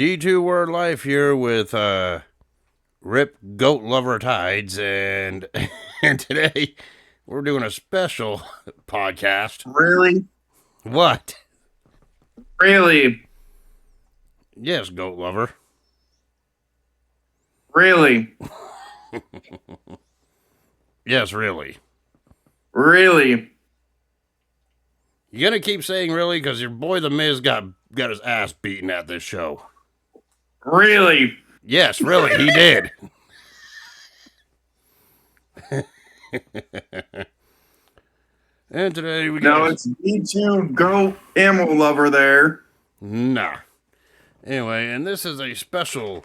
D2 Word Life here with Rip Goat Lover Tides, and and today we're doing a special podcast. Really? What? Really? Yes, Goat Lover. Really? Yes, really. Really? You gonna keep saying really? Because your boy The Miz got his ass beaten at this show. Really? Yes, really, he did. And today we got... No, it's D2 Go Ammo Lover there. Nah. Anyway, and this is a special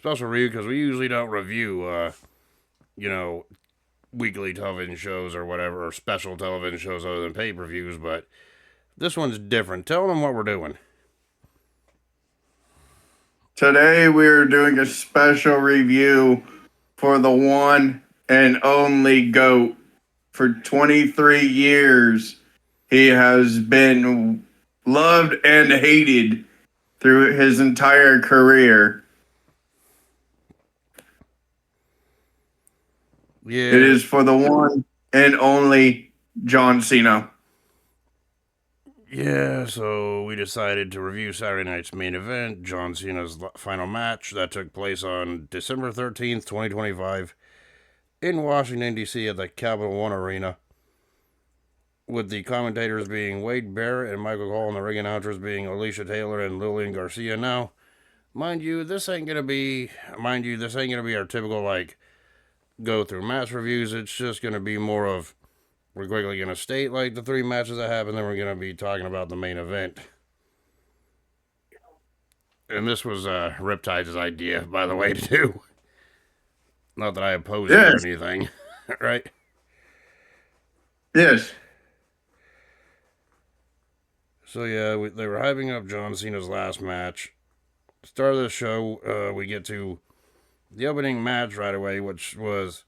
review because we usually don't review, weekly television shows or whatever, or special television shows other than pay-per-views, but this one's different. Tell them what we're doing. Today we're doing a special review for the one and only GOAT. For 23 years, he has been loved and hated through his entire career. Yeah. It is for the one and only John Cena. Yeah, so we decided to review Saturday night's main event, John Cena's final match that took place on December 13th, 2025, in Washington, D.C. at the Capital One Arena, with the commentators being Wade Barrett and Michael Cole, and the ring announcers being Alicia Taylor and Lillian Garcia. Now, mind you, this ain't gonna be our typical, go through match reviews. It's just gonna be more of, we're quickly going to state, the three matches that happened, then we're going to be talking about the main event. And this was Riptidz's idea, by the way, to do. Not that I oppose it or anything, right? Yes. So, yeah, they were hyping up John Cena's last match. Start of the show, we get to the opening match right away, which was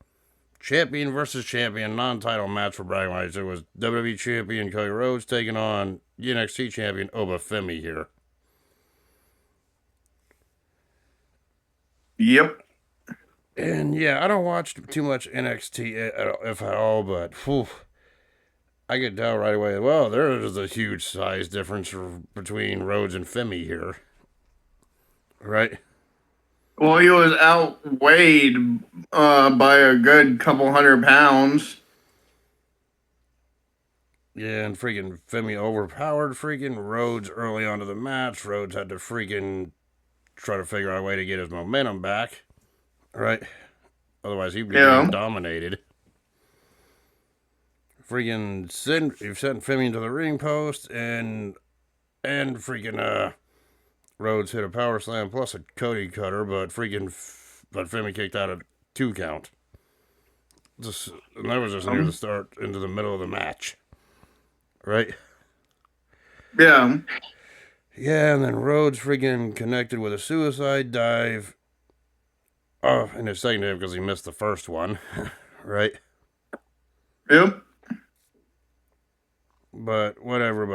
champion versus champion, non-title match for bragging rights. It was WWE champion Cody Rhodes taking on NXT champion Obafemi here. Yep. And yeah, I don't watch too much NXT, if at all, but I could tell right away, well, there is a huge size difference between Rhodes and Femi here. Right? Well, he was outweighed by a good couple 100 pounds. Yeah, and freaking Femi overpowered freaking Rhodes early on to the match. Rhodes had to freaking try to figure out a way to get his momentum back. Right? Otherwise, he'd be getting dominated. Freaking sent Femi into the ring post, and freaking Rhodes hit a power slam plus a Cody cutter, but Femi kicked out a 2 count. And that was just near the start, into the middle of the match. Right? Yeah. Yeah, and then Rhodes freaking connected with a suicide dive. Oh, in his second dive because he missed the first one. Right? Yep. But whatever,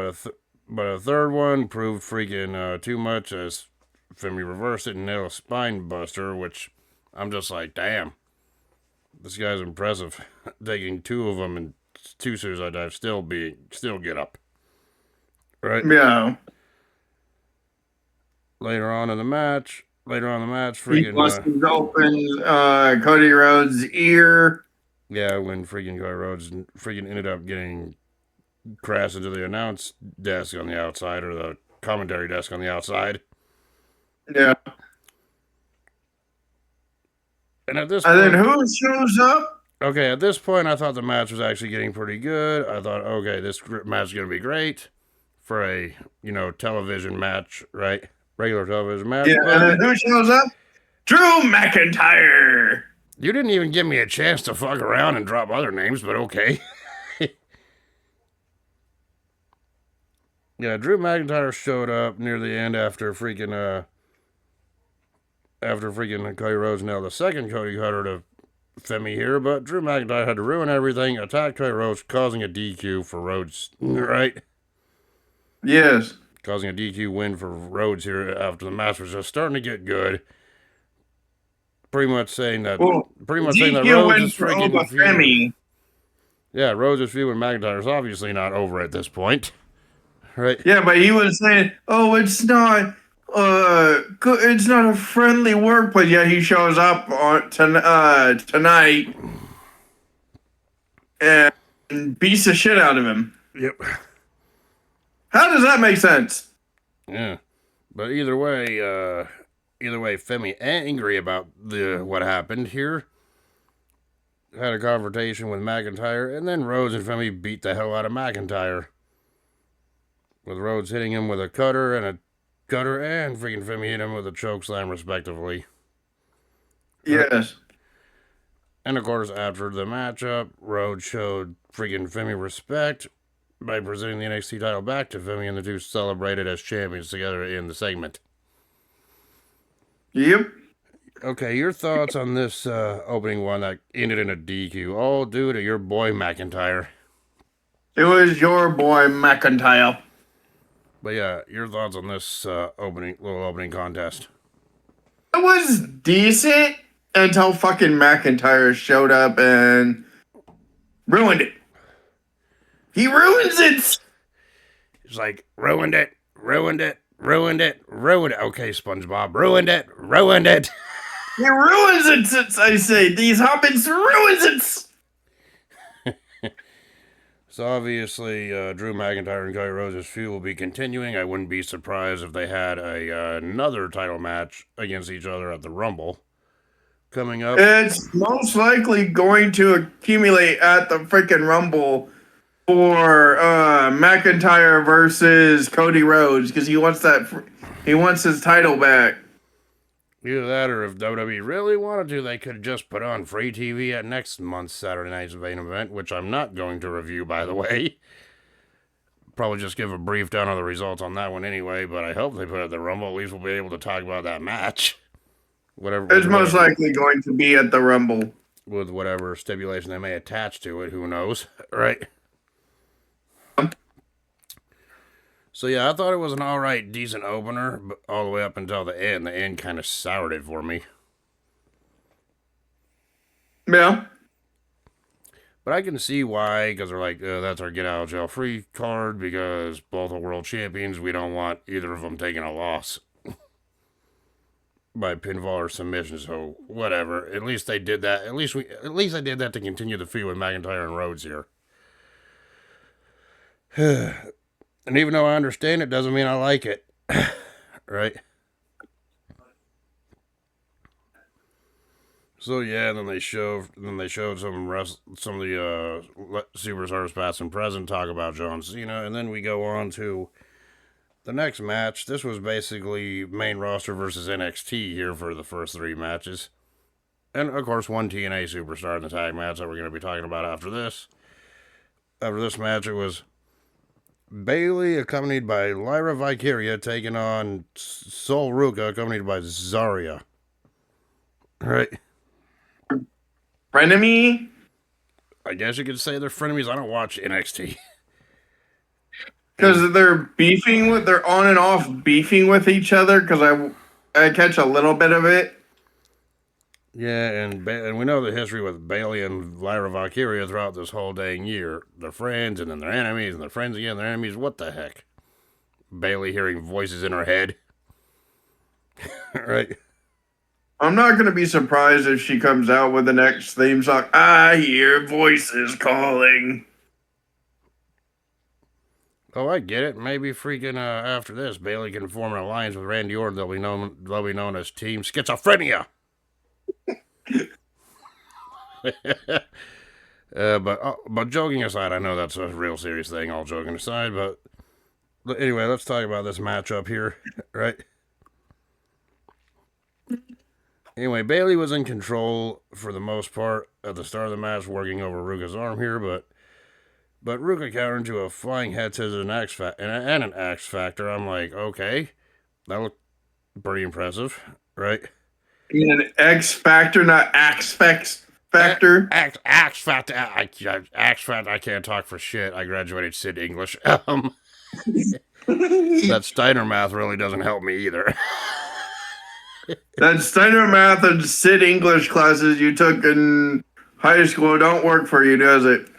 but a third one proved freaking too much as Femi reversed it and nailed a spine buster, which I'm just like, damn. This guy's impressive. Taking 2 of them and 2 suicide dives, still get up. Right? Yeah. Later on in the match, freaking... He busted open Cody Rhodes' ear. Yeah, when freaking Cody Rhodes freaking ended up getting crashed into the announce desk on the outside, or the commentary desk on the outside. Yeah. And at this point... And then who shows up? Okay, at this point, I thought the match was actually getting pretty good. I thought, okay, this match is going to be great for a, television match, right? Regular television match. Yeah, and then who shows up? Drew McIntyre! You didn't even give me a chance to fuck around and drop other names, but okay. Yeah, Drew McIntyre showed up near the end after freaking Cody Rhodes nailed the second Cody cutter to Femi here, but Drew McIntyre had to ruin everything, attack Cody Rhodes, causing a DQ for Rhodes, right? Yes. causing a DQ win for Rhodes here after the match was just starting to get good. Pretty much saying that DQ Rhodes win is for freaking feud. Obafemi. Yeah, Rhodes' feud with McIntyre is obviously not over at this point, right? Yeah, but he was saying, "Oh, it's not it's not a friendly workplace." Yeah, he shows up tonight and beats the shit out of him. Yep. How does that make sense? Yeah, but either way, Femi angry about what happened here. Had a confrontation with McIntyre, and then Rhodes and Femi beat the hell out of McIntyre. With Rhodes hitting him with a cutter, and freaking Femi hit him with a chokeslam, respectively. Yes. And of course, after the matchup, Rhodes showed freaking Femi respect by presenting the NXT title back to Femi, and the two celebrated as champions together in the segment. Yep. Okay, your thoughts on this opening one that ended in a DQ, all due to your boy McIntyre. It was your boy McIntyre. But yeah, your thoughts on this little opening contest. It was decent until fucking McIntyre showed up and ruined it. He ruins it. It's like, ruined it. Okay, SpongeBob, ruined it. He ruins it, I say. These hobbits ruins it. So obviously, Drew McIntyre and Cody Rhodes' feud will be continuing. I wouldn't be surprised if they had another title match against each other at the Rumble coming up. It's most likely going to accumulate at the freaking Rumble for McIntyre versus Cody Rhodes because he wants his title back. Either that, or if WWE really wanted to, they could just put on free TV at next month's Saturday night's main event, which I'm not going to review, by the way. Probably just give a brief down on the results on that one anyway, but I hope they put it at the Rumble. At least we'll be able to talk about that match. It's most likely going to be at the Rumble. With whatever stipulation they may attach to it, who knows, right? So yeah, I thought it was an alright, decent opener, but all the way up until the end. The end kind of soured it for me. Yeah. But I can see why, because they're like, that's our get out of jail free card, because both are world champions. We don't want either of them taking a loss by pinfall or submission. So whatever. At least they did that. At least they did that to continue the feud with McIntyre and Rhodes here. And even though I understand it, doesn't mean I like it. Right? So yeah, then they showed some of the superstars past and present, talk about John Cena, and then we go on to the next match. This was basically main roster versus NXT here for the first three matches. And of course one TNA superstar in the tag match that we're going to be talking about after this. After this match, it was Bayley, accompanied by Lyra Valkyria, taking on Sol Ruka, accompanied by Zarya. Right? Frenemy? I guess you could say they're frenemies. I don't watch NXT. Because they're on and off beefing with each other, because I catch a little bit of it. Yeah, and we know the history with Bayley and Lyra Valkyria throughout this whole dang year. They're friends, and then they're enemies, and they're friends again, they're enemies. What the heck? Bayley hearing voices in her head. Right? I'm not going to be surprised if she comes out with the next theme song. I hear voices calling. Oh, I get it. Maybe freaking after this, Bayley can form an alliance with Randy Orton. They'll be known as Team Schizophrenia. But joking aside, I know that's a real serious thing. All joking aside, but anyway, let's talk about this matchup here, right? Anyway, Bayley was in control for the most part at the start of the match, working over Ruka's arm here, but Ruka countered into a flying head scissors and an X Factor. I'm like, okay, that looked pretty impressive, right? An X Factor, not Axe Factor. Axe Factor. Axe Factor. I can't talk for shit. I graduated Sid English. That Steiner math really doesn't help me either. That Steiner math and Sid English classes you took in high school don't work for you, does it?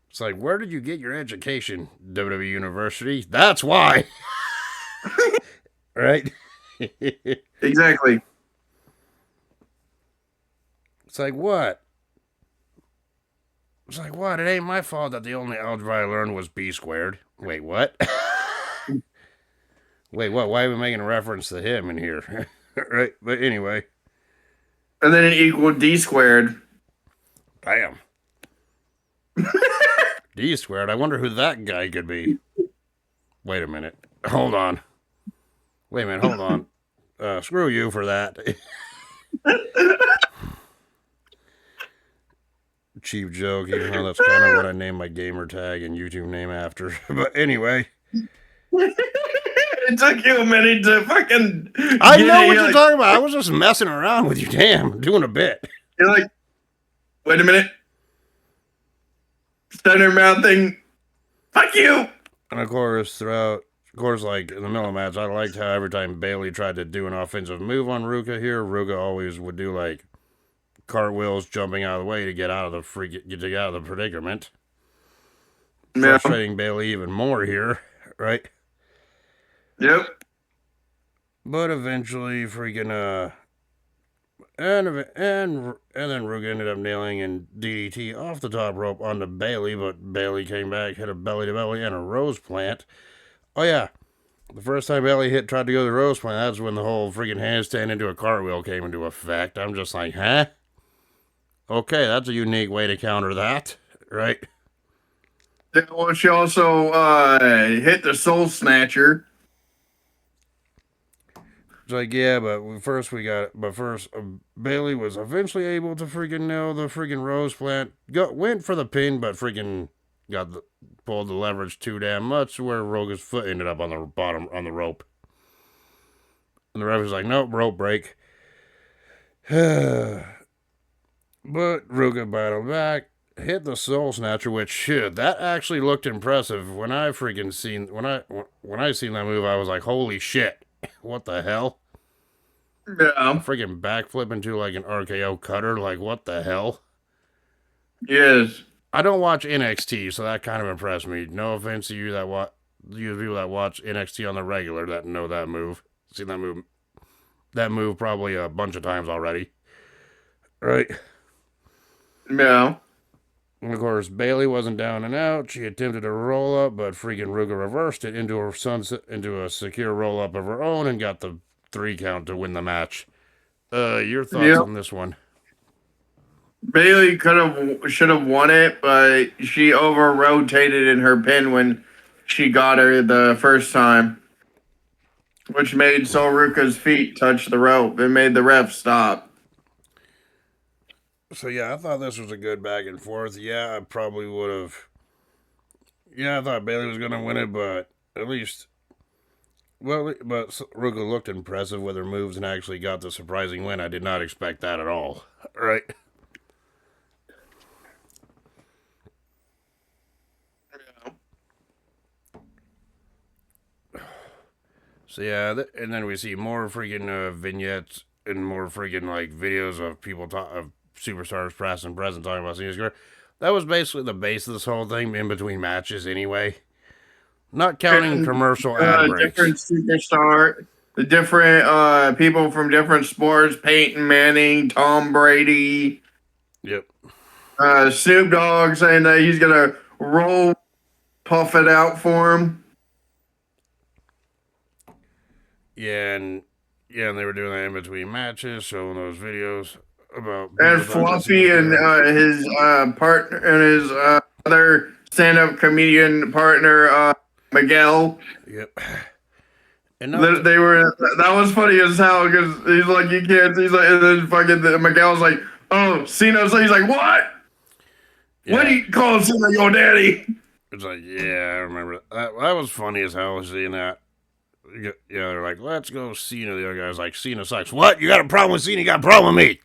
It's like, where did you get your education, WWE University? That's why. Right? Exactly. It's like, what? It's like, what? It ain't my fault that the only algebra I learned was b squared. Wait, what? Wait, what? Why are we making a reference to him in here? Right? But anyway. And then it equaled D squared. Damn. D squared. I wonder who that guy could be. Wait a minute. Hold on. Wait a minute. Hold on. Screw you for that. Cheap joke, even though that's kind of what I named my gamer tag and YouTube name after. But anyway. It took you a minute to fucking. I know what you're talking about. I was just messing around with you. Damn, doing a bit. You're like, wait a minute. Steiner mouthing. Fuck you. And of course, like in the middle of the match, I liked how every time Bailey tried to do an offensive move on Ruka here, Ruka always would do like cartwheels, jumping out of the way to get out of the predicament. Yeah. Frustrating Bailey even more here, right? Yep. But eventually, freaking and then Ruka ended up nailing and DDT off the top rope onto Bailey, but Bailey came back, hit a belly to belly and a rose plant. Oh yeah, the first time Bailey tried to go to the rose plant, that's when the whole freaking handstand into a cartwheel came into effect. I'm just like, huh? Okay, that's a unique way to counter that, right? Yeah, well, she also hit the soul snatcher. It's like, yeah, but first Bailey was eventually able to freaking nail the freaking rose plant. Went for the pin, but freaking pulled the leverage too damn much, where Roga's foot ended up on the bottom on the rope. And the ref was like, nope, rope break. But Ruka battled back, hit the soul snatcher, which that actually looked impressive. When I seen that move, I was like, holy shit. What the hell? Yeah. Freaking backflip into like an RKO cutter. Like, what the hell? Yes. I don't watch NXT, so that kind of impressed me. No offense to you people that watch NXT on the regular that know that move. Seen that move probably a bunch of times already. Right? Yeah. And of course, Bailey wasn't down and out. She attempted a roll up, but freaking Ruka reversed it into a secure roll up of her own and got the 3 count to win the match. Your thoughts on this one? Bailey should have won it, but she over rotated in her pin when she got her the first time, which made Sol Ruka's feet touch the rope. It made the ref stop. So yeah, I thought this was a good back and forth. Yeah, I probably would have. Yeah, I thought Bailey was gonna win it, but at least, but Ruka looked impressive with her moves and actually got the surprising win. I did not expect that at all. Right. So yeah, and then we see more freaking vignettes and more freaking like videos of people of superstars past and present talking about Cena's career. That was basically the base of this whole thing in between matches anyway. Not counting commercial ad breaks. Different superstar, the different people from different sports, Peyton Manning, Tom Brady. Yep. Snoop Dogg saying that he's going to puff it out for him. Yeah, and they were doing that in between matches, showing those videos about. And Fluffy and his partner and his other stand-up comedian partner, Miguel. Yep. And they were. That was funny as hell because he's like, you can't. He's like, and then fucking Miguel's like, oh, Cena's. He's like, what? Yeah. What do you call Cena your daddy? It's like, yeah, I remember that. That was funny as hell seeing that. Yeah, they're like, let's go Cena. The other guy's like, Cena sucks. What? You got a problem with Cena? You got a problem with me?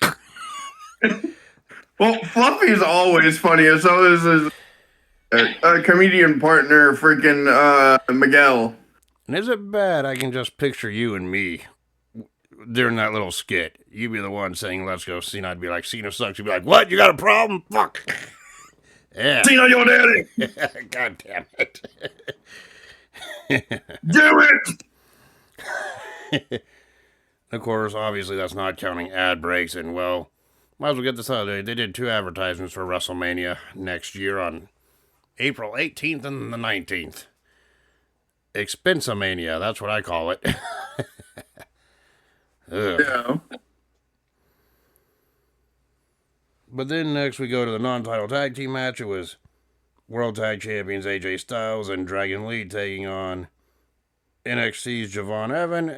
Well, Fluffy's always funny, and so is his comedian partner, freaking Miguel. And is it bad I can just picture you and me during that little skit? You'd be the one saying, let's go. Cena, I'd be like, Cena sucks. You'd be like, what? You got a problem? Fuck. Yeah. Cena, your daddy. God damn it. Do it. Of course, obviously, that's not counting ad breaks. And, well, might as well get this out of the way. They did 2 advertisements for WrestleMania next year on April 18th and the 19th. Expensamania, that's what I call it. Yeah. But then next we go to the non-title tag team match. It was World Tag Champions AJ Styles and Dragon Lee taking on NXT's Javon Evans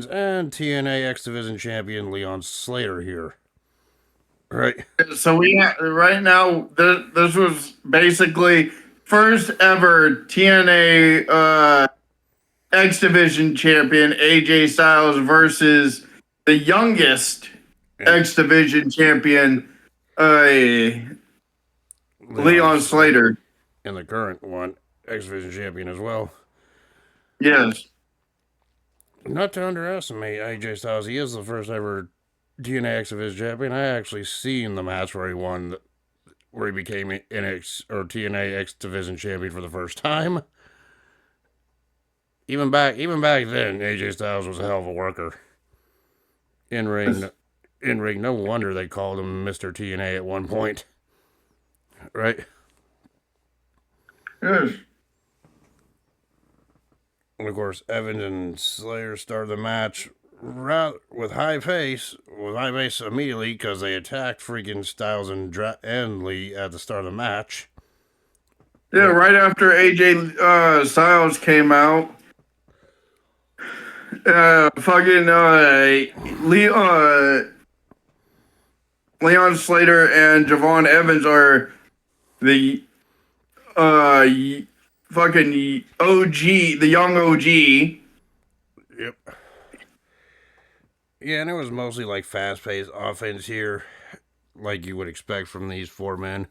and TNA X Division Champion Leon Slater here. Right. So we right now. This was basically first ever TNA X Division champion AJ Styles versus the youngest X Division champion Leon Slater. And the current one, X Division champion as well. Yes. Not to underestimate AJ Styles, he is the first ever TNA X Division champion. I actually seen the match where he won, where he became TNA X Division champion for the first time. Even back then, AJ Styles was a hell of a worker. In ring, no wonder they called him Mr. TNA at one point. Right? Yes. And of course, Evans and Slater started the match with high pace immediately because they attacked freaking Styles and Lee at the start of the match. Yeah, right after AJ Styles came out, Leon Slater and Javon Evans are the fucking OG, the young OG. Yep. Yeah, and it was mostly like fast-paced offense here, like you would expect from these 4 men,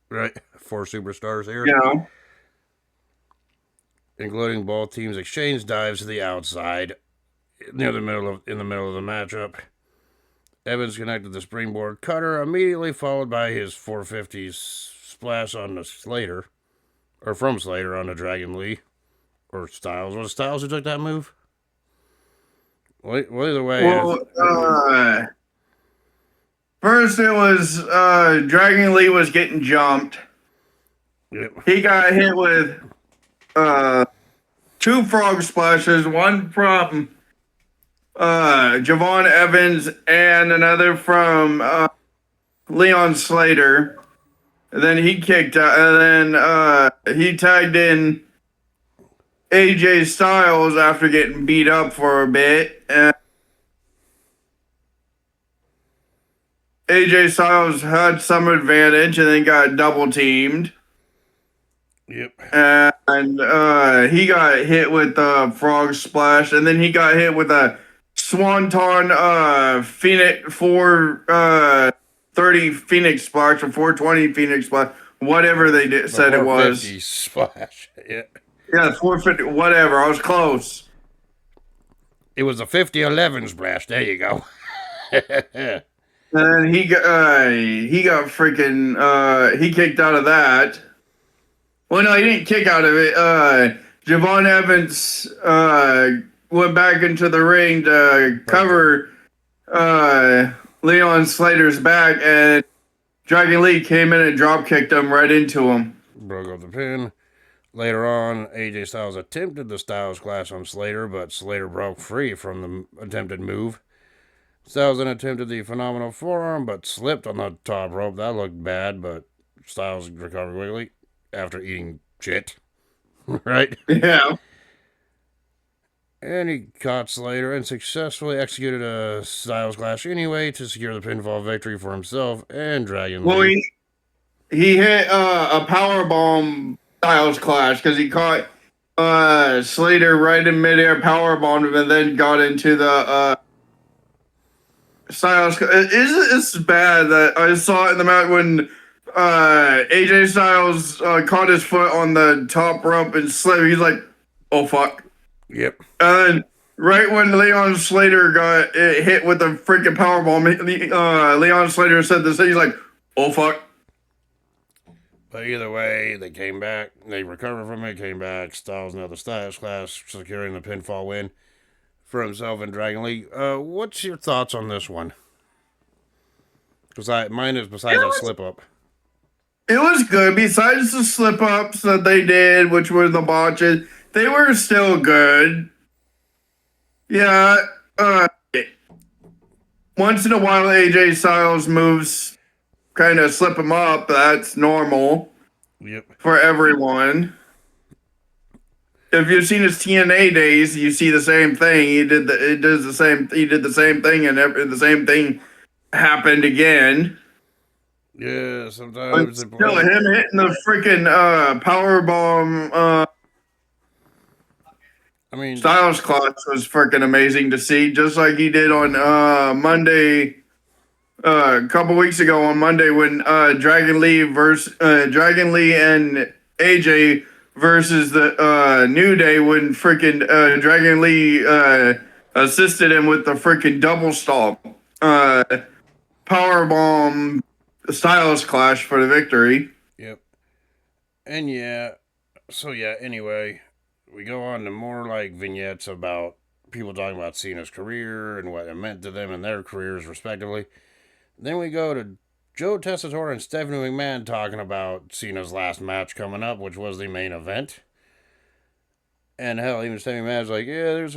right? 4 superstars here. Yeah. Including both teams exchange dives to the outside in the middle of the matchup. Evans connected the springboard cutter immediately, followed by his 450 splash on the Slater, or from Slater on the Dragon Lee, or Styles. Was it Styles who took that move? Well, either way. First it was Dragon Lee was getting jumped. Yep. He got hit with 2 frog splashes, one from Javon Evans and another from Leon Slater. And then he kicked out, and then he tagged in AJ Styles after getting beat up for a bit. And AJ Styles had some advantage and then got double teamed. Yep. And he got hit with the frog splash, and then he got hit with a Swanton Phoenix 430 Phoenix splash or 420 Phoenix splash, whatever they said it was. 450 splash. Yeah. Yeah, 450, whatever. I was close. It was a 50-11 splash. There you go. And then he got freaking he kicked out of that. Well, no, he didn't kick out of it. Javon Evans went back into the ring to cover Leon Slater's back, and Dragon Lee came in and drop kicked him right into him. Broke up the pin. Later on, AJ Styles attempted the Styles Clash on Slater, but Slater broke free from the attempted move. Styles then attempted the phenomenal forearm, but slipped on the top rope. That looked bad, but Styles recovered quickly after eating shit. Right? Yeah. And he caught Slater and successfully executed a Styles Clash anyway to secure the pinfall victory for himself and Dragon Lee. Well, he hit a powerbomb Styles Clash because he caught Slater right in midair, powerbombed him, and then got into the Styles. It's bad that I saw it in the match when AJ Styles caught his foot on the top rope and slipped. He's like, oh fuck. Yep. And right when Leon Slater got hit with a freaking powerbomb, Leon Slater said this. He's like, oh fuck. But either way, they came back. They recovered from it, came back. Styles another Styles Clash, securing the pinfall win for himself in Dragon League. What's your thoughts on this one? Because mine is besides that slip up. It was good. Besides the slip ups that they did, which were the botches, they were still good. Yeah. Once in a while, AJ Styles moves kind of slip him up. That's normal. Yep. For everyone. If you've seen his TNA days, you see the same thing. He did the same thing, and the same thing happened again. Yeah, sometimes him hitting the freaking power bomb. Styles Clash was freaking amazing to see, just like he did on Monday. A couple weeks ago on Monday when Dragon Lee and AJ versus the New Day when freaking Dragon Lee assisted him with the freaking double stomp power bomb Styles Clash for the victory. Yep. And anyway, we go on to more like vignettes about people talking about Cena's career and what it meant to them and their careers respectively. Then we go to Joe Tessitore and Stephanie McMahon talking about Cena's last match coming up, which was the main event. And hell, even Stephanie McMahon's like, yeah, there's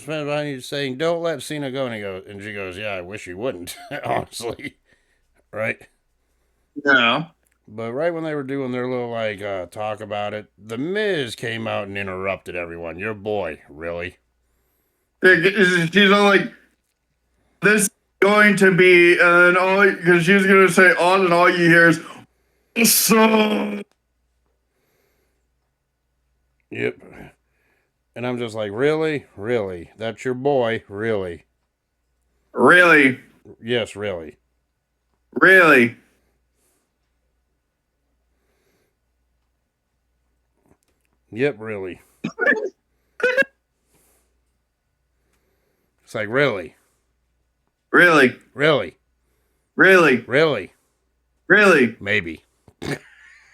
fans behind you saying, don't let Cena go. And she goes, yeah, I wish you wouldn't, honestly. Right? Yeah. But right when they were doing their little, talk about it, The Miz came out and interrupted everyone. Your boy, really? She's all like, this is going to be, and all, because she was going to say, and all you hear is, so. Yep. And I'm just like, really? Really? That's your boy? Really? Really? Yes, really. Really? Yep, really. It's like, really? Really? Really? Really? Really? Really? Maybe.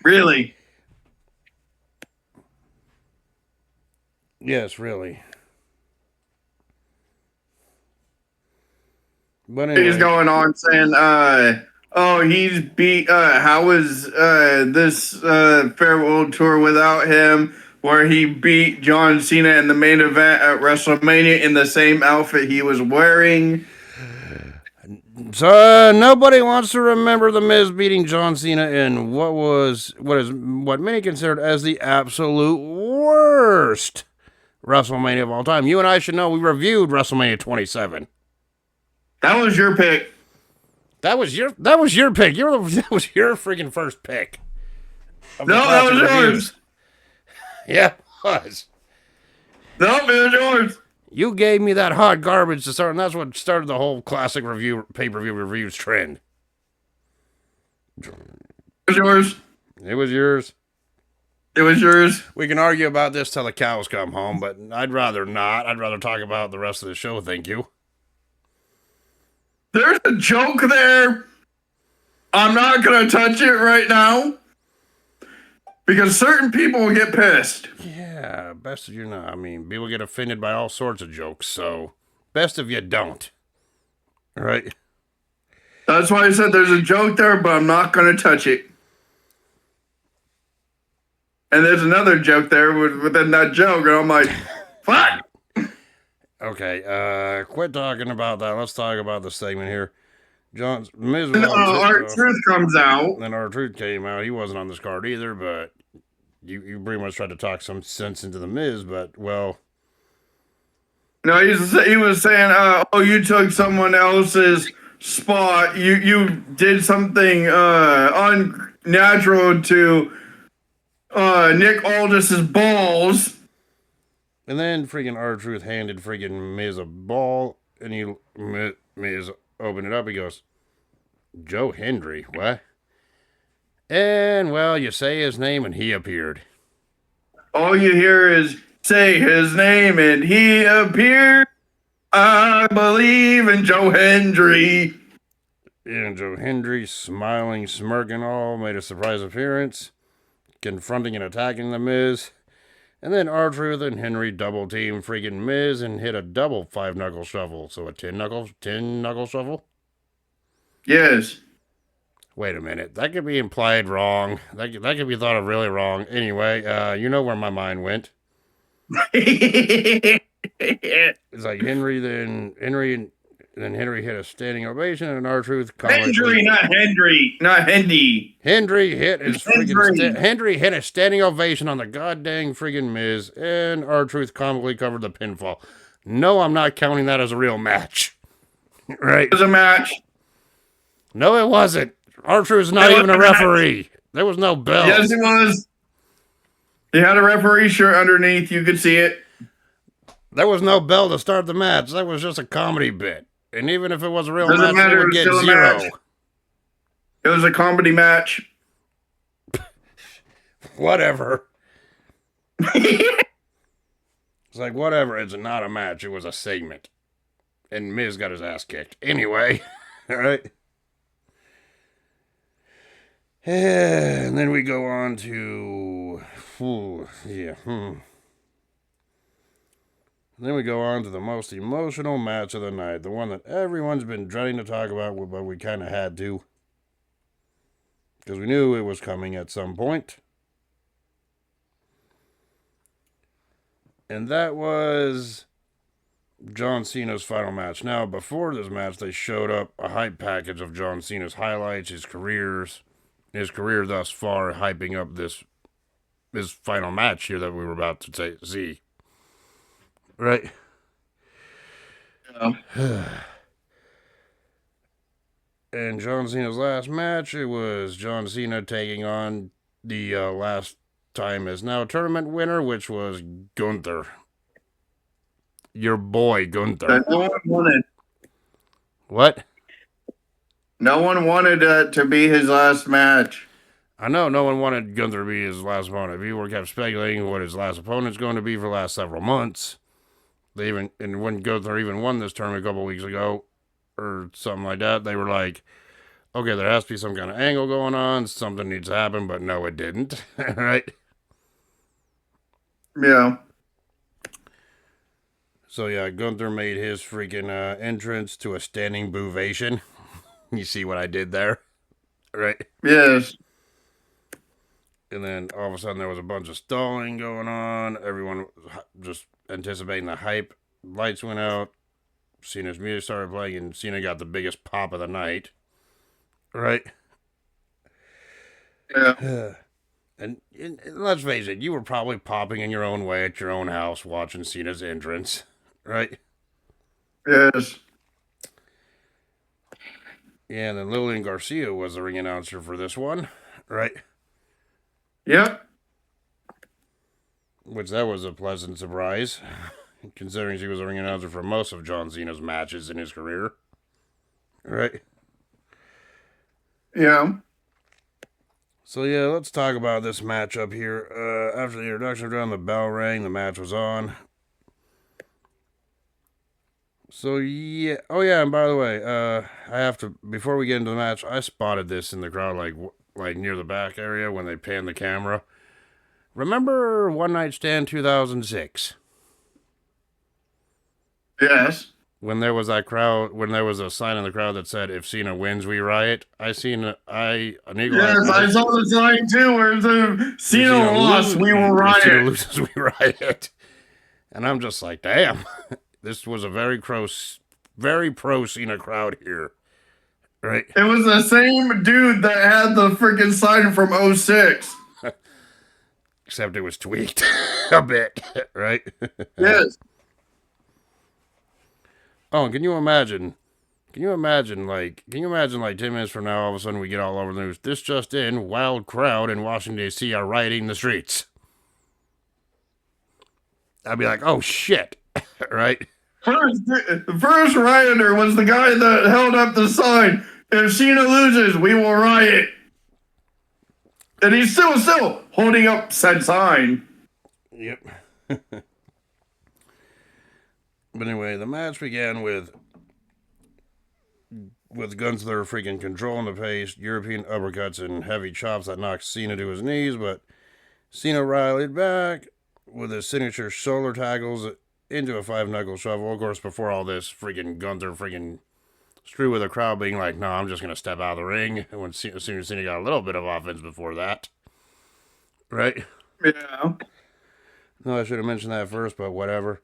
Really? Yes, really. But anyway. He's going on saying, he's beat, how was this farewell tour without him, where he beat John Cena in the main event at WrestleMania in the same outfit he was wearing. So nobody wants to remember The Miz beating John Cena in what many considered as the absolute worst WrestleMania of all time. You and I should know we reviewed WrestleMania 27. That was your pick. That was your pick. That was your freaking first pick. No, that was yours. Yeah, it was. No, it was yours. You gave me that hot garbage to start, and that's what started the whole classic pay-per-view reviews trend. It was yours. It was yours. It was yours. We can argue about this till the cows come home, but I'd rather not. I'd rather talk about the rest of the show, thank you. There's a joke there. I'm not going to touch it right now because certain people will get pissed. Yeah, best if you not. I mean, people get offended by all sorts of jokes, so best if you don't. All right? That's why I said there's a joke there, but I'm not going to touch it. And there's another joke there within that joke, and I'm like, fuck! Okay, quit talking about that. Let's talk about the segment here. Miz R-Truth comes out. Then R-Truth came out. He wasn't on this card either, but you pretty much tried to talk some sense into the Miz, but, well... No, he was saying, you took someone else's spot. You did something unnatural to Nick Aldis's balls. And then freaking R-Truth handed freaking Miz a ball, and Miz opened it up. He goes, Joe Hendry, what? And, well, you say his name, and he appeared. All you hear is, say his name, and he appeared. I believe in Joe Hendry. And Joe Hendry, smiling, smirking all, made a surprise appearance, confronting and attacking The Miz. And then R-Truth and Henry double team freaking Miz and hit a double 5-knuckle shuffle. So a 10-knuckle shuffle? Yes. Wait a minute. That could be implied wrong. That could be thought of really wrong. Anyway, you know where my mind went. It's like Henry hit a standing ovation, and R-Truth Hendry, not Hendry, not Hendy. Henry hit a standing ovation on the goddamn friggin' Miz, and R-Truth comically covered the pinfall. No, I'm not counting that as a real match. Right? It was a match. No, it wasn't. R-Truth's not even a referee. There was no bell. Yes, it was. He had a referee shirt underneath. You could see it. There was no bell to start the match. That was just a comedy bit. And even if it was a real match, it would get 0. It was a comedy match. Whatever. It's like, whatever. It's not a match. It was a segment. And Miz got his ass kicked. Anyway. All right. And then we go on to... Then we go on to the most emotional match of the night. The one that everyone's been dreading to talk about, but we kind of had to. Because we knew it was coming at some point. And that was John Cena's final match. Now, before this match, they showed up a hype package of John Cena's highlights, his career thus far, hyping up this final match here that we were about to see. Right? Yeah. And John Cena's last match, it was John Cena taking on the last time is now tournament winner, which was Gunther. Your boy, Gunther. No one wanted. What? No one wanted to be his last match. I know no one wanted Gunther to be his last opponent. People kept speculating what his last opponent's going to be for the last several months. And when Gunther even won this tournament a couple weeks ago, or something like that, they were like, okay, there has to be some kind of angle going on, something needs to happen, but no, it didn't. Right? Yeah. So yeah, Gunther made his freaking entrance to a standing boovation. You see what I did there? Right? Yes. And then all of a sudden there was a bunch of stalling going on. Everyone was just anticipating the hype. Lights went out. Cena's music started playing, and Cena got the biggest pop of the night. Right? Yeah. And let's face it, you were probably popping in your own way at your own house watching Cena's entrance. Right? Yes. Yeah, and then Lillian Garcia was the ring announcer for this one. Right? Yep. Which that was a pleasant surprise, considering she was a ring announcer for most of John Cena's matches in his career. Right? Yeah. So yeah, let's talk about this matchup here. After the introduction round, the bell rang, the match was on. So yeah, oh yeah, and by the way, I have to, before we get into the match, I spotted this in the crowd, like near the back area when they panned the camera. Remember One Night Stand 2006? Yes. When there was that crowd, when there was a sign in the crowd that said, "If Cena wins, we riot." Yes, I saw the sign too, where it said, Cena lost, we will riot. Cena loses, we riot. And I'm just like, damn, this was a very pro Cena crowd here, right? It was the same dude that had the freaking sign from 06. Except it was tweaked a bit, right? Yes. Oh, can you imagine like 10 minutes from now, all of a sudden we get all over the news. This just in, wild crowd in Washington, D.C. are rioting the streets. I'd be like, oh shit, right? The first rioter was the guy that held up the sign. If Cena loses, we will riot. And he's still holding up said sign. Yep. But anyway, the match began with Gunther freaking controlling the pace, European uppercuts and heavy chops that knocked Cena to his knees, but Cena rallied back with his signature shoulder tackles into a five knuckle shuffle. Of course, before all this, freaking Gunther freaking screwed with the crowd being like, no, I'm just going to step out of the ring. And when Cena got a little bit of offense before that. Right? Yeah. No, I should have mentioned that first, but whatever.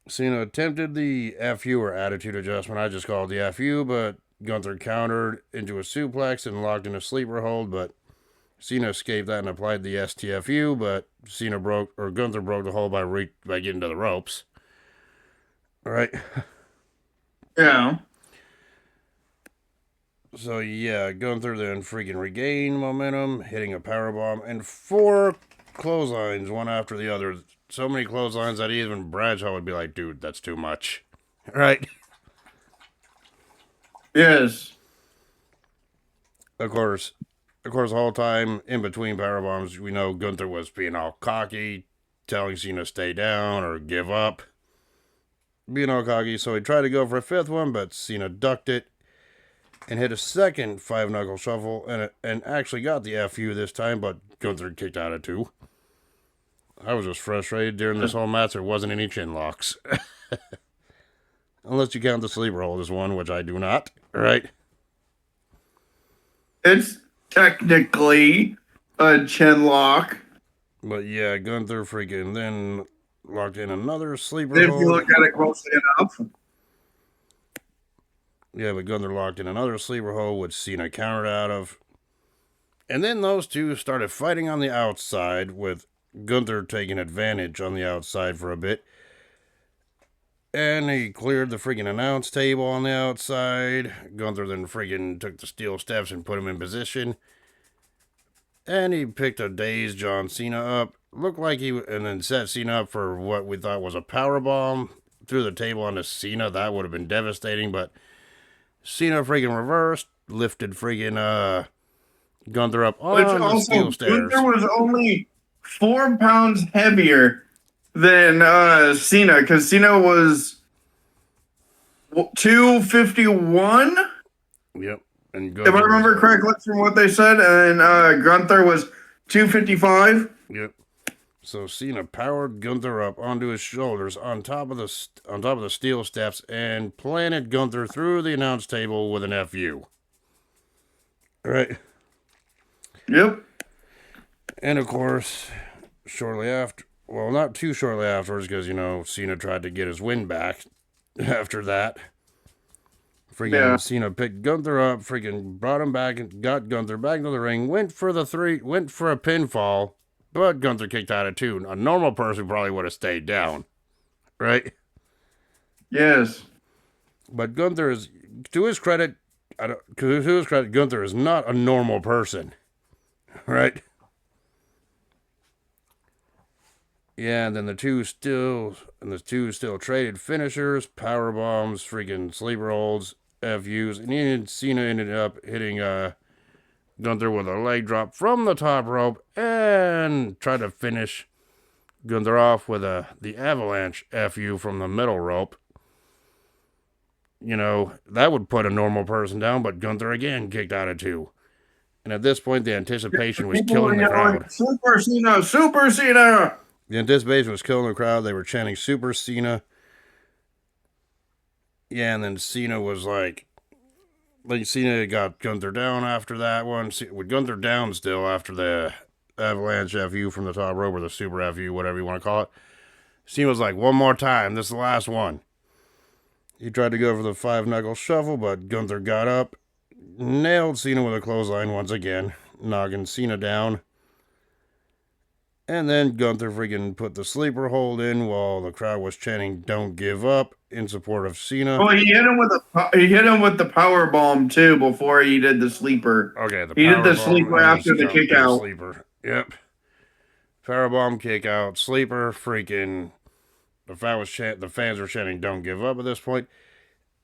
Cena attempted the FU or attitude adjustment. I just called the FU, but Gunther countered into a suplex and locked in a sleeper hold, but Cena escaped that and applied the STFU, but Gunther broke the hold by getting to the ropes. All right. Yeah. So yeah, Gunther then freaking regained momentum, hitting a powerbomb and 4 clotheslines, one after the other. So many clotheslines that even Bradshaw would be like, dude, that's too much. Right? Yes. Of course, the whole time in between powerbombs, we know Gunther was being all cocky, telling Cena to stay down or give up. Being all cocky, so he tried to go for a 5th one, but Cena ducked it and hit a second 5-knuckle shuffle and actually got the FU this time, but Gunther kicked out of 2. I was just frustrated during this whole match. There wasn't any chin locks. Unless you count the sleeper hold as one, which I do not. Right? It's technically a chin lock. But yeah, Gunther freaking then locked in another sleeper If hold. you look at it closely enough. Yeah, but Gunther locked in another sleeper hold, which Cena countered out of. And then those two started fighting on the outside, with Gunther taking advantage on the outside for a bit. And he cleared the freaking announce table on the outside. Gunther then freaking took the steel steps and put him in position. And he picked a dazed John Cena up. Looked like and then set Cena up for what we thought was a powerbomb through the table onto Cena. That would have been devastating, but Cena freaking reversed, lifted freaking Gunther up on the steel stairs. Gunther was only 4 pounds heavier than Cena, because Cena was 251. Yep. And If I remember correctly from what they said, and Gunther was 255. Yep. So Cena powered Gunther up onto his shoulders on top of the steel steps and planted Gunther through the announce table with an FU. Right. Yep. And of course, shortly after, well, not too shortly afterwards, because Cena tried to get his win back. After that, Cena picked Gunther up, freaking brought him back, and got Gunther back into the ring. Went for a pinfall. But Gunther kicked out of 2. A normal person probably would have stayed down. Right? Yes. But Gunther is, to his credit, Gunther is not a normal person. Right? Yeah, and then the two still traded finishers, power bombs, freaking sleeper holds, FUs, and Cena ended up hitting Gunther with a leg drop from the top rope and tried to finish Gunther off with the avalanche FU from the middle rope. That would put a normal person down, but Gunther again kicked out of 2. And at this point, the anticipation was killing the crowd. Super Cena! Super Cena! The anticipation was killing the crowd. They were chanting Super Cena. Yeah, and then Cena was like Cena got Gunther down after that one. With Gunther down still after the avalanche FU from the top rope, or the super FU, whatever you want to call it. Cena was like, one more time. This is the last one. He tried to go for the 5-knuckle shuffle, but Gunther got up, nailed Cena with a clothesline once again, knocking Cena down. And then Gunther freaking put the sleeper hold in while the crowd was chanting "Don't give up" in support of Cena. Oh, he hit him with the power bomb too before he did the sleeper. Okay, he did the sleeper after the kick out. Sleeper. Yep. Powerbomb, kick out, sleeper, freaking. The fans were chanting "Don't give up" at this point.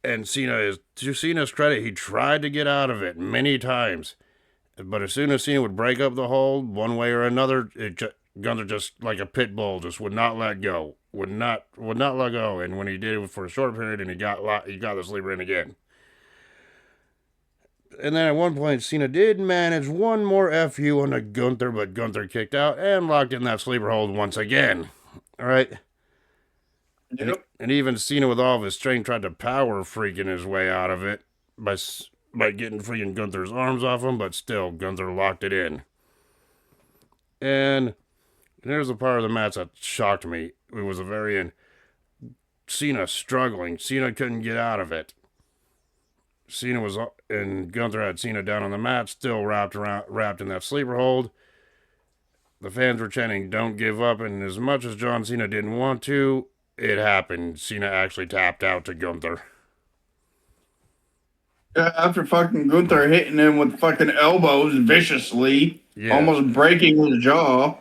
And to Cena's credit, he tried to get out of it many times. But as soon as Cena would break up the hold one way or another, Gunther just like a pit bull, just would not let go, would not let go. And when he did, it was for a short period, and he got the sleeper in again. And then at one point, Cena did manage one more FU on a Gunther, but Gunther kicked out and locked in that sleeper hold once again. All right. Yep. And even Cena, with all of his strength, tried to power freaking his way out of it by getting freaking Gunther's arms off him, but still, Gunther locked it in. And there's a part of the match that shocked me. It was the very end. Cena struggling. Cena couldn't get out of it. Cena was, and Gunther had Cena down on the mat, still wrapped in that sleeper hold. The fans were chanting, "Don't give up," and as much as John Cena didn't want to, it happened. Cena actually tapped out to Gunther. Yeah, after fucking Gunther hitting him with fucking elbows viciously, almost breaking his jaw. It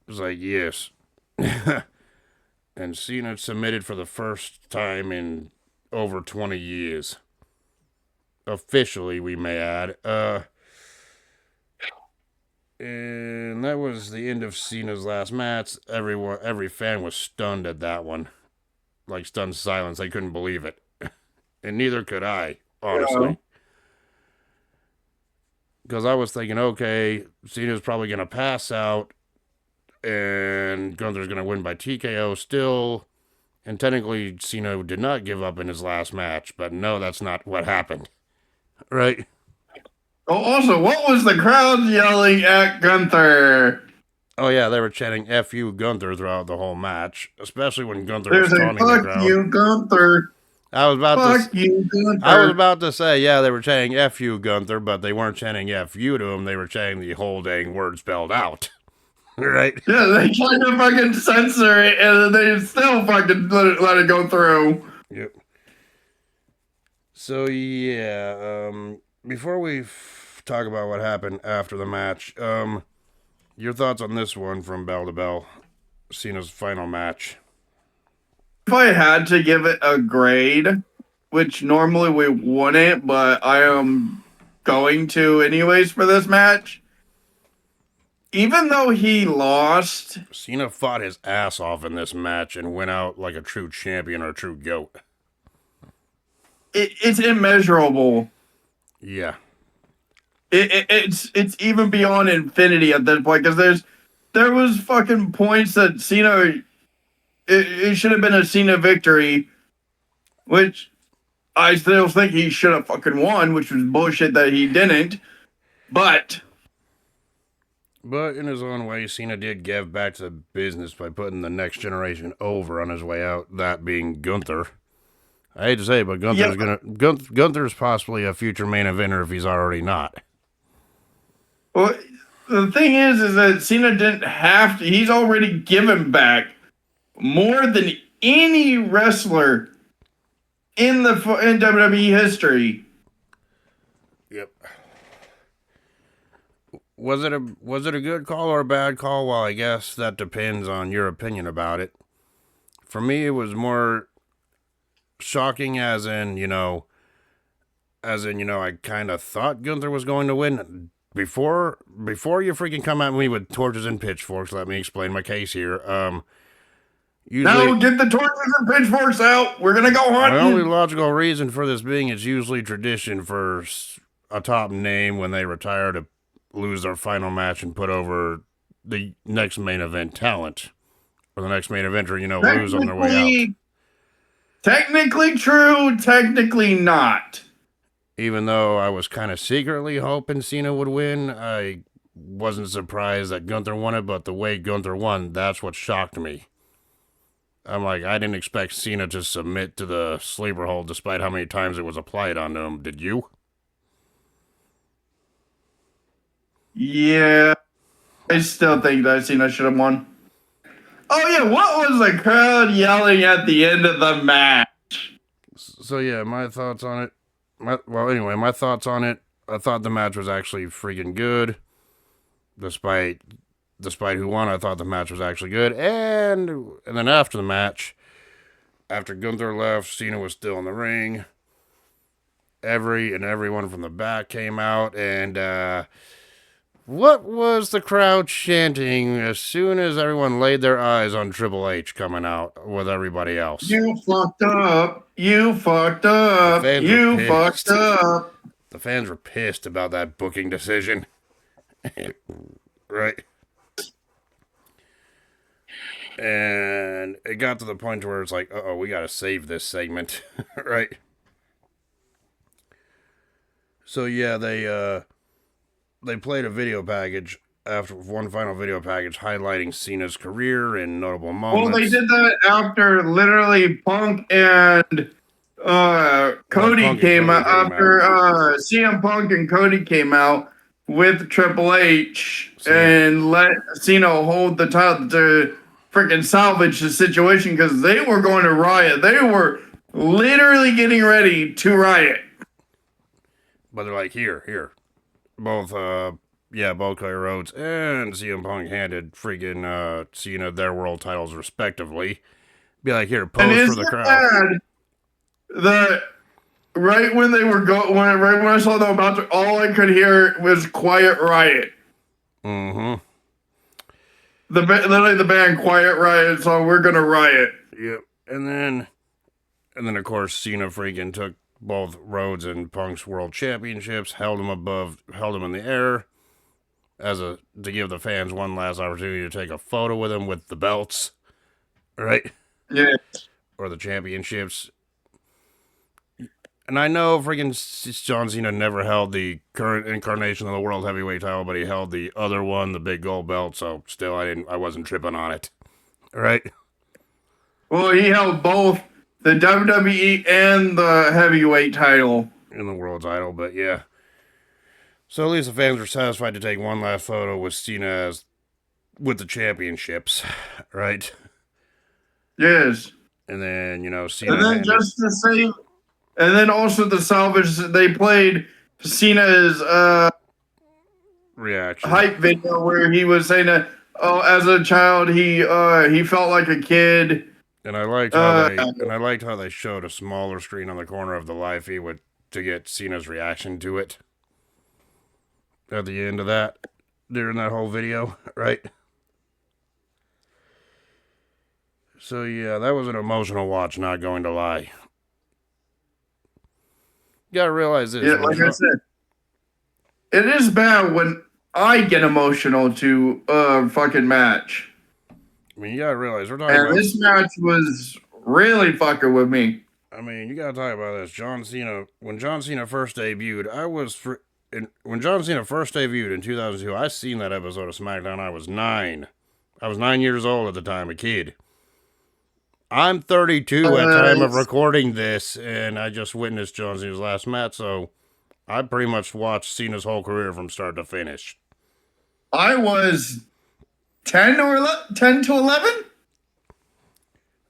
was like, yes. And Cena submitted for the first time in over 20 years. Officially, we may add. And that was the end of Cena's last match. Every fan was stunned at that one. Like stunned silence. They couldn't believe it. And neither could I, honestly. Because I was thinking, okay, Cena's probably going to pass out, and Gunther's going to win by TKO still. And technically, Cena did not give up in his last match, but no, that's not what happened. Right? Oh, also, what was the crowd yelling at Gunther? Oh, yeah, they were chanting F you, Gunther throughout the whole match, especially when Gunther There's was a taunting the fuck crowd. you, Gunther. I was Fuck you, Gunther. I was about to say, yeah, they were chanting F you, Gunther, but they weren't chanting F you to him. They were chanting the whole dang word spelled out. Right? Yeah, they tried to fucking censor it, and they still fucking let it go through. Yep. So, yeah, before we talk about what happened after the match, your thoughts on this one from bell to bell, Cena's final match? If I had to give it a grade, which normally we wouldn't, but I am going to anyways for this match, even though he lost, Cena fought his ass off in this match and went out like a true champion or a true GOAT. it's immeasurable. Yeah. It's even beyond infinity at this point, because there was fucking points that Cena, it should have been a Cena victory, which I still think he should have fucking won, which was bullshit that he didn't. But in his own way, Cena did give back to the business by putting the next generation over on his way out, that being Gunther. I hate to say it, but Gunther's possibly a future main eventer if he's already not. well, the thing is that Cena didn't have to. He's already given back more than any wrestler in WWE history. Yep. Was it a good call or a bad call? Well, I guess that depends on your opinion about it. For me, it was more shocking, as in, I kind of thought Gunther was going to win. Before you freaking come at me with torches and pitchforks, let me explain my case here. Usually, Now get the torches and pitchforks out. We're gonna go hunting. my only logical reason for this being, it's usually tradition for a top name when they retire to lose their final match and put over the next main event talent, or the next main eventer, lose on their way out. Technically true, technically not. Even though I was kind of secretly hoping Cena would win, I wasn't surprised that Gunther won it, but the way Gunther won, that's what shocked me. I'm like, I didn't expect Cena to submit to the sleeper hold despite how many times it was applied onto him. Did you? Yeah, I still think that Cena should have won. Oh yeah, what was the crowd yelling at the end of the match? So yeah, my thoughts on it. My thoughts on it. I thought the match was actually freaking good. Despite who won, I thought the match was actually good. And then after the match, after Gunther left, Cena was still in the ring. Everyone from the back came out, and What was the crowd chanting as soon as everyone laid their eyes on Triple H coming out with everybody else? You fucked up. You fucked The up. fans were You pissed. fucked up. The fans were pissed about that booking decision. Right? And it got to the point where it's like, we gotta save this segment. Right? So yeah, they played a video package after one final video package highlighting Cena's career and notable moments. Well, they did that after literally Punk and Cody came out. After CM Punk and Cody came out with Triple H and let Cena hold the title to freaking salvage the situation because they were going to riot. They were literally getting ready to riot. But they're like, here. Both Cody Rhodes and CM Punk handed freaking Cena their world titles respectively. Be like, here, pose for the crowd. Right when they were right when I saw them about to, all I could hear was Quiet Riot. Mm-hmm. Literally the band Quiet Riot, so we're gonna riot. Yep. And then of course Cena freaking took both Rhodes and Punk's world championships, held them in the air to give the fans one last opportunity to take a photo with him with the belts. Right? Yeah. Or the championships. And I know freaking John Cena never held the current incarnation of the world heavyweight title, but he held the other one, the big gold belt, so still I wasn't tripping on it. Right? Well, he held both the WWE and the heavyweight title. In the world title, but yeah. So at least the fans were satisfied to take one last photo with Cena with the championships, right? Yes. And then, Cena. And then just to say, and then also the salvage, they played Cena's reaction hype video where he was saying that, as a child he felt like a kid. And I liked how they showed a smaller screen on the corner of the live feed to get Cena's reaction to it at the end of that during that whole video, right? So yeah, that was an emotional watch, not going to lie. You gotta realize this. Yeah, like I said, it is bad when I get emotional to a fucking match. I mean, you gotta realize we're talking about this match was really fucking with me. I mean, you gotta talk about this. John Cena, when John Cena first debuted, when John Cena first debuted in 2002, I seen that episode of SmackDown. I was 9. I was 9 years old at the time, a kid. I'm 32 at the time of recording this, and I just witnessed John Cena's last match, so I pretty much watched Cena's whole career from start to finish. I was 10 to 11?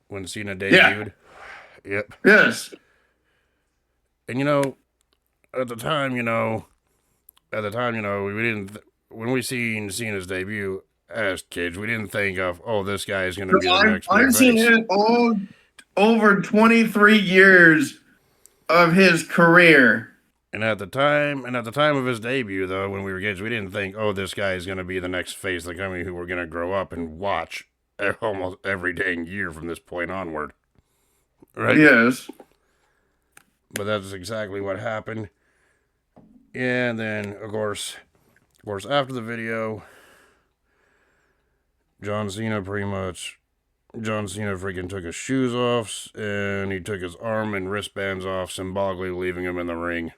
When Cena debuted? Yeah. Yep. Yes. And, at the time, we didn't, when we seen Cena's debut as kids, we didn't think of, this guy is going to be the next big I've seen it all over 23 years of his career. And at the time of his debut, though, when we were kids, we didn't think, this guy is going to be the next face of the company who we're going to grow up and watch almost every dang year from this point onward. Right? Yes. But that's exactly what happened. And then, of course, after the video, John Cena freaking took his shoes off, and he took his arm and wristbands off, symbolically leaving him in the ring.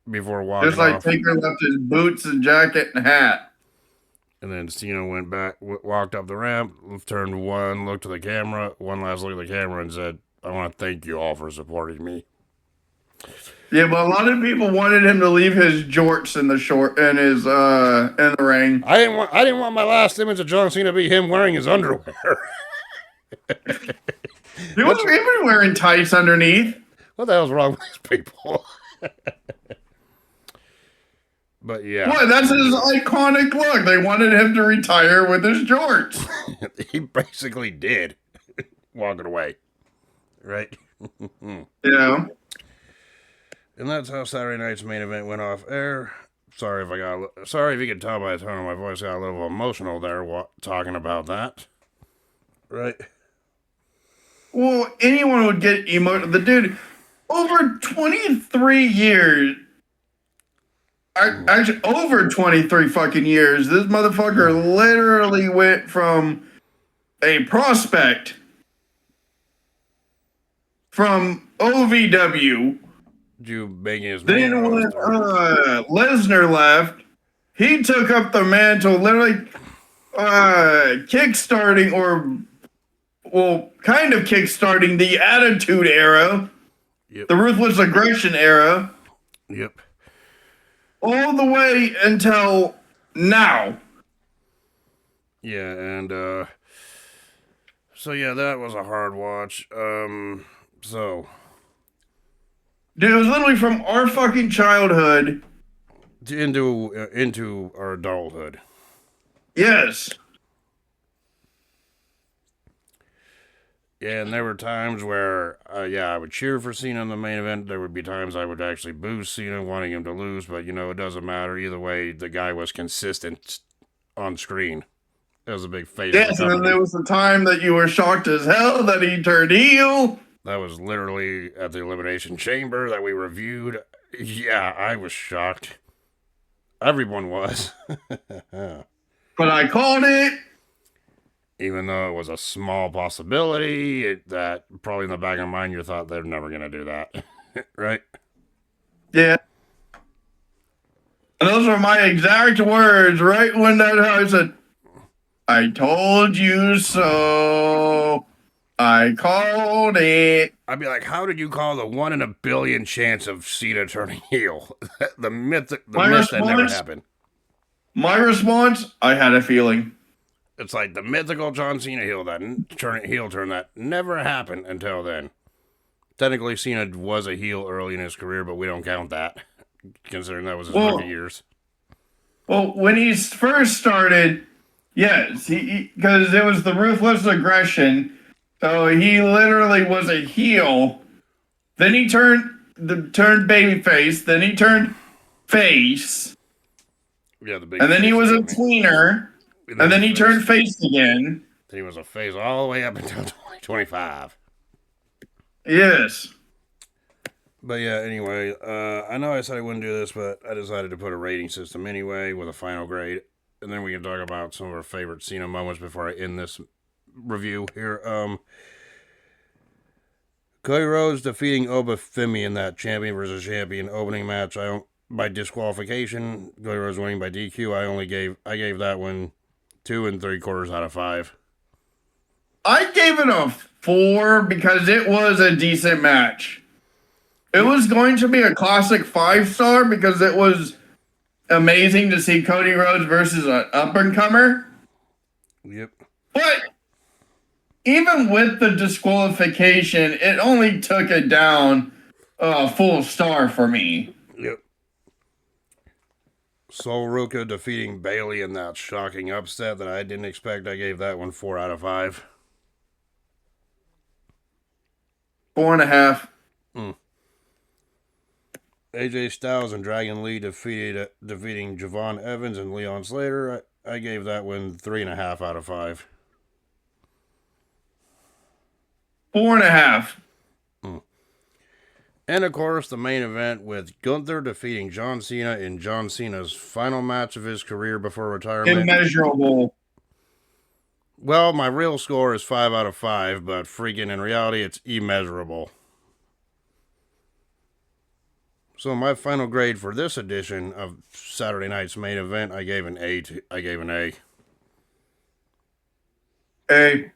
Before walking off. Just like Taker left his boots and jacket and hat. And then Cena went back, walked up the ramp, turned one look to the camera, one last look at the camera, and said, "I want to thank you all for supporting me." Yeah, but a lot of people wanted him to leave his jorts in the ring. I didn't want my last image of John Cena to be him wearing his underwear. He wasn't even wearing tights underneath. What the hell's wrong with these people? But yeah. What? That's his iconic look. They wanted him to retire with his jorts. He basically did. Walking away. Right? Yeah. And that's how Saturday night's main event went off air. Sorry if you could tell by the tone of my voice, I got a little emotional there talking about that. Right. Well, anyone would get emotional. The dude, over 23 years, actually over 23 fucking years, this motherfucker literally went from a prospect from OVW. You making his main Then when roster. Lesnar left, he took up the mantle, literally kickstarting, or well, kind of kickstarting the Attitude Era, Yep. the Ruthless Aggression Era, Yep. all the way until now. Yeah, and so yeah, that was a hard watch. So Dude, it was literally from our fucking childhood. into our adulthood. Yes. Yeah, and there were times where, I would cheer for Cena in the main event. There would be times I would actually boo Cena, wanting him to lose, but it doesn't matter. Either way, the guy was consistent on screen. It was a big face. Yes, and then there was the time that you were shocked as hell that he turned heel. That was literally at the Elimination Chamber that we reviewed. Yeah, I was shocked. Everyone was. But I called it. Even though it was a small possibility, that probably in the back of my mind you thought they're never going to do that. Right? Yeah. And those were my exact words right when I said, I told you so. I called it. I'd be like, how did you call the 1 in a billion chance of Cena turning heel? the myth that never happened. My response, I had a feeling. It's like the mythical John Cena heel turn that never happened until then. Technically, Cena was a heel early in his career, but we don't count that, considering that was his rookie years. Well, when he first started, yes, because it was the Ruthless Aggression, so he literally was a heel. Then he turned babyface. Then he turned face. Yeah, the big. And then he was a tweener. And then he turned face again. Then he was a face all the way up until 2025. Yes. But yeah, anyway, I know I said I wouldn't do this, but I decided to put a rating system anyway with a final grade. And then we can talk about some of our favorite Cena moments before I end this review here. Cody Rhodes defeating Obafemi in that champion versus champion opening match. By disqualification. Cody Rhodes winning by DQ. I gave that one 2 3/4 out of 5. I gave it a 4 because it was a decent match. It was going to be a classic 5-star because it was amazing to see Cody Rhodes versus an up-and-comer. Yep. But even with the disqualification, it only took it down a full star for me. Yep. Sol Ruka defeating Bayley in that shocking upset that I didn't expect. I gave that one 4 out of 5. 4.5. AJ Styles and Dragon Lee defeating Javon Evans and Leon Slater. I gave that one 3.5 out of 5. 4.5. And of course, the main event with Gunther defeating John Cena in John Cena's final match of his career before retirement. Immeasurable. Well, my real score is 5 out of 5, but freaking in reality, it's immeasurable. So my final grade for this edition of Saturday night's main event, I gave an A. A.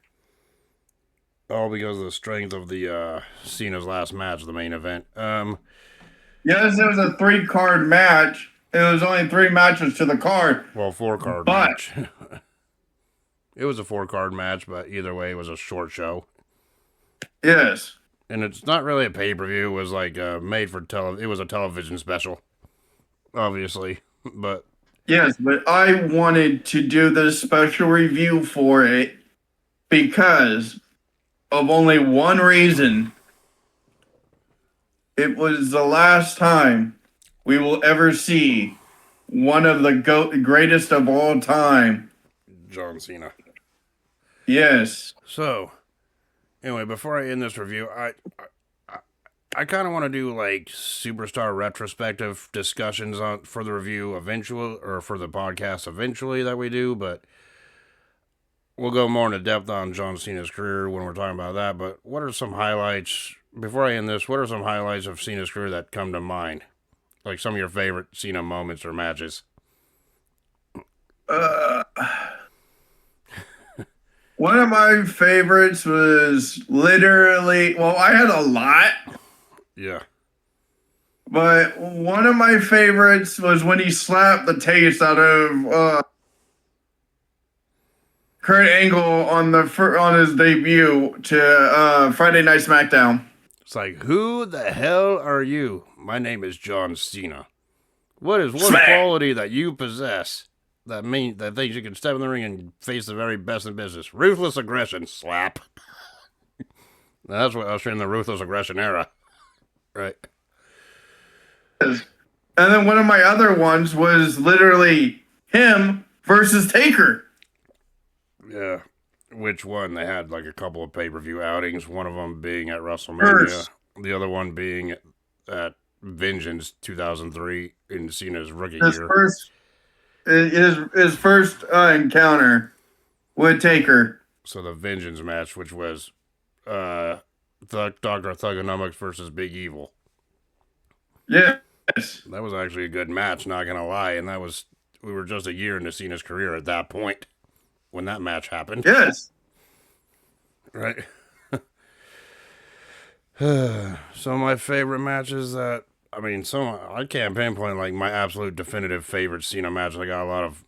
All because of the strength of the Cena's last match, the main event. Yes, it was a 3-card match. It was only 3 matches to the card. Well, 4-card match. It was a 4-card match, but either way, it was a short show. Yes. And it's not really a pay-per-view. It was like made for it was a television special, obviously. But yes, but I wanted to do this special review for it because of only one reason. It was the last time we will ever see one of the greatest of all time. John Cena. Yes. So, anyway, before I end this review, I kind of want to do like superstar retrospective discussions on for the review eventually, or for the podcast eventually that we do, but we'll go more into depth on John Cena's career when we're talking about that. But what are some highlights, before I end this, what are some highlights of Cena's career that come to mind? Like some of your favorite Cena moments or matches? One of my favorites was literally, well, I had a lot, Yeah. but one of my favorites was when he slapped the taste out of Kurt Angle on on his debut to Friday Night SmackDown. It's like, who the hell are you? My name is John Cena. What is one Smack! quality that you possess that thinks you can step in the ring and face the very best in business? Ruthless aggression. Slap. That's what ushered in the ruthless aggression era. Right. And then one of my other ones was literally him versus Taker. Yeah. Which one? They had like a couple of pay-per-view outings, one of them being at WrestleMania, First. the other one being at Vengeance 2003 in Cena's rookie His year. his first encounter with Taker. So the Vengeance match, which was Dr. Thugonomics versus Big Evil. Yes. That was actually a good match, not gonna lie, and we were just a year into Cena's career at that point when that match happened. Yes. Right. So my favorite matches I can't pinpoint like my absolute definitive favorite Cena match. I got a lot of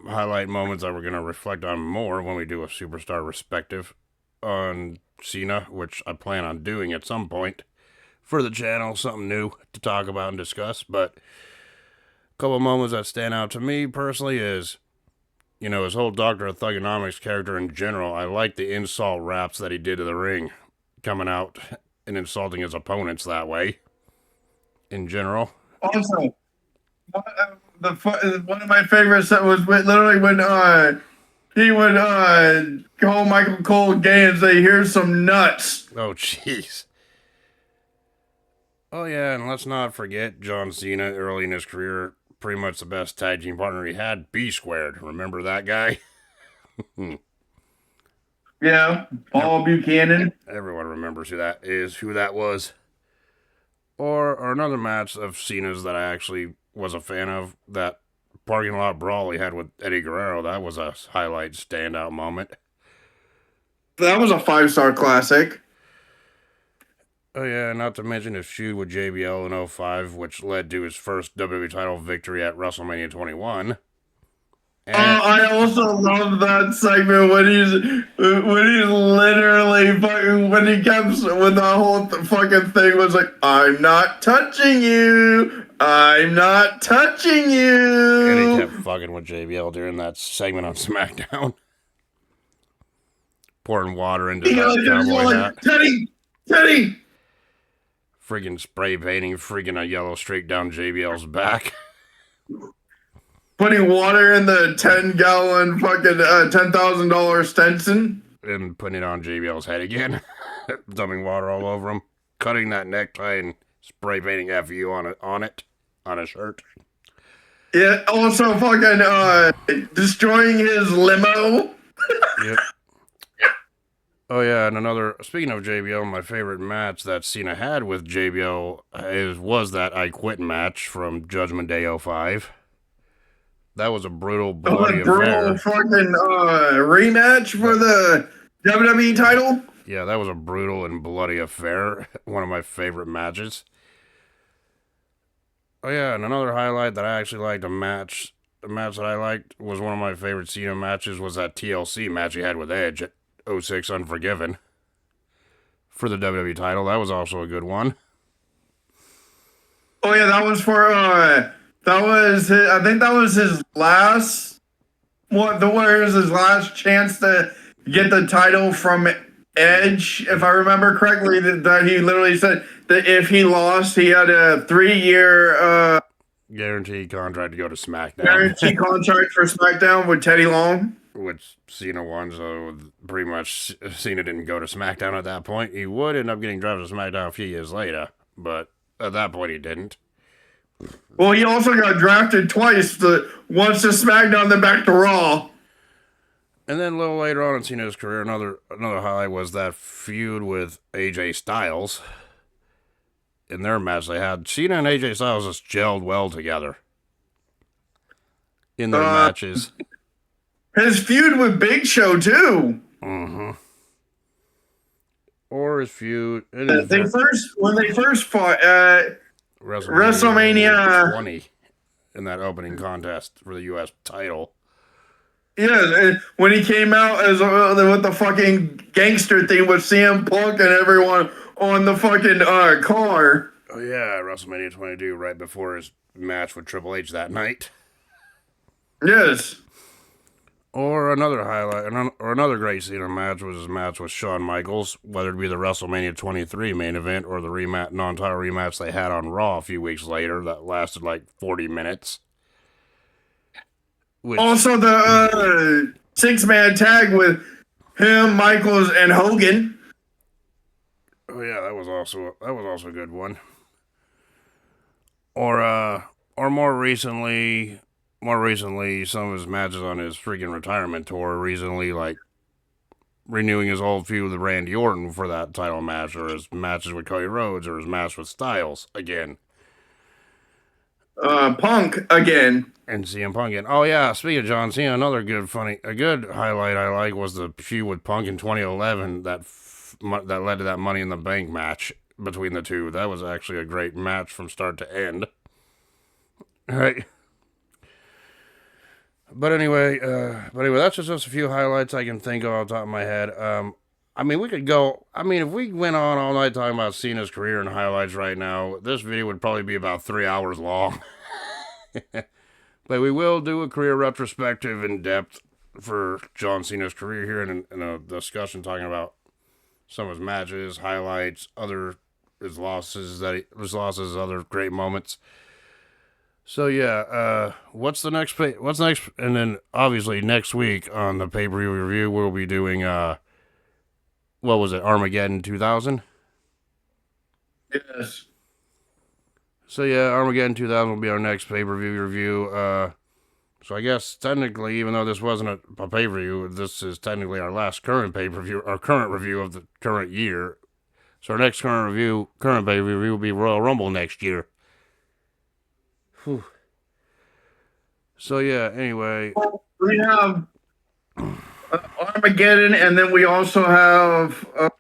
highlight moments that we're gonna reflect on more when we do a superstar respective on Cena, which I plan on doing at some point for the channel, something new to talk about and discuss. But a couple of moments that stand out to me personally is, his whole Doctor of Thugonomics character in general. I like the insult raps that he did to the ring, coming out and insulting his opponents that way. In general. Also, one of my favorites that was literally when he would call Michael Cole gay and say, "Here's some nuts." Oh, jeez. Oh, yeah, and let's not forget John Cena early in his career. Pretty much the best tag team partner he had, B Squared. Remember that guy? Yeah, Paul Buchanan. Everyone remembers who that was. Or another match of Cena's that I actually was a fan of, that parking lot brawl he had with Eddie Guerrero. That was a highlight standout moment. That was a 5-star classic. Oh yeah, not to mention his feud with JBL in 05, which led to his first WWE title victory at WrestleMania 21. And I also love that segment when he's literally fucking, when he comes when the whole fucking thing was like, "I'm not touching you, I'm not touching you," and he kept fucking with JBL during that segment on SmackDown, pouring water into that cowboy hat, Teddy, freaking spray painting, freaking a yellow streak down JBL's back. putting water in the 10-gallon fucking $10,000 Stenson. And putting it on JBL's head again. Dumping water all over him. Cutting that necktie and spray painting FU on a shirt. Yeah, also fucking destroying his limo. Yep. Oh yeah, and speaking of JBL, my favorite match that Cena had with JBL was that I Quit match from Judgment Day 05. That was a brutal, bloody affair. Fucking rematch for the WWE title. Yeah, that was a brutal and bloody affair. One of my favorite matches. Oh yeah, and another highlight that I actually liked, the match that I liked was one of my favorite Cena matches, was that TLC match he had with Edge at 06 Unforgiven for the WWE title. That was also a good one. Oh yeah, that was for I think that was his last his last chance to get the title from Edge, if I remember correctly. That he literally said that if he lost, he had a 3-year guaranteed contract to go to SmackDown. Guarantee contract for SmackDown with Teddy Long. Which Cena won, so pretty much Cena didn't go to SmackDown at that point. He would end up getting drafted to SmackDown a few years later, but at that point he didn't. Well, he also got drafted twice. Once to SmackDown, then back to Raw. And then a little later on in Cena's career, another highlight was that feud with AJ Styles. In their match they had, Cena and AJ Styles just gelled well together in their matches. His feud with Big Show too. Mm-hmm. Or his feud. When they first fought at WrestleMania 20 in that opening contest for the U.S. title. Yeah, when he came out as with the fucking gangster thing with CM Punk and everyone on the fucking car. Oh yeah, WrestleMania 22, right before his match with Triple H that night. Yes. Or another highlight, or another great Cena match was his match with Shawn Michaels, whether it be the WrestleMania 23 main event or the non-title rematch they had on Raw a few weeks later that lasted like 40 minutes. Also, the 6-man tag with him, Michaels, and Hogan. Oh yeah, that was also a good one. Or more recently, some of his matches on his freaking retirement tour recently, like renewing his old feud with Randy Orton for that title match, or his matches with Cody Rhodes, or his match with Styles again. Punk again. And CM Punk again. Oh yeah, speaking of John Cena, another good highlight I like was the feud with Punk in 2011 that led to that Money in the Bank match between the two. That was actually a great match from start to end. Right. But anyway, that's just a few highlights I can think of off the top of my head. We could go. If we went on all night talking about Cena's career and highlights right now, this video would probably be about 3 hours long. But we will do a career retrospective in depth for John Cena's career here in a discussion talking about some of his matches, highlights, his losses, other great moments. So yeah, what's next? And then obviously next week on the pay-per-view review, we'll be doing what was it, Armageddon 2000? Yes. So yeah, Armageddon 2000 will be our next pay-per-view review. So I guess technically, even though this wasn't a pay-per-view, this is technically our last current pay-per-view, our current review of the current year. So our next current pay-per-view review will be Royal Rumble next year. Whew. So yeah, anyway. We have Armageddon, and then we also have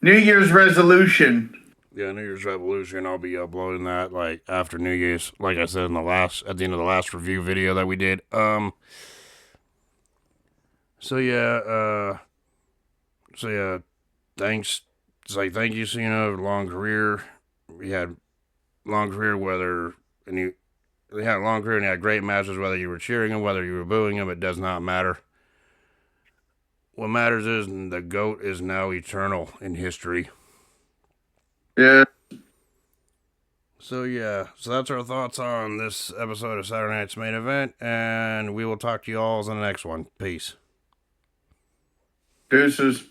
New Year's Resolution. Yeah, New Year's Revolution. I'll be uploading that like after New Year's, like I said at the end of the last review video that we did. So yeah, thanks. It's like thank you, Cena. Long career. We had long career, you had a long career and you had great matches, whether you were cheering him, whether you were booing him, it does not matter. What matters is the GOAT is now eternal in history. Yeah. So that's our thoughts on this episode of Saturday Night's Main Event, and we will talk to you all in the next one. Peace. Deuces.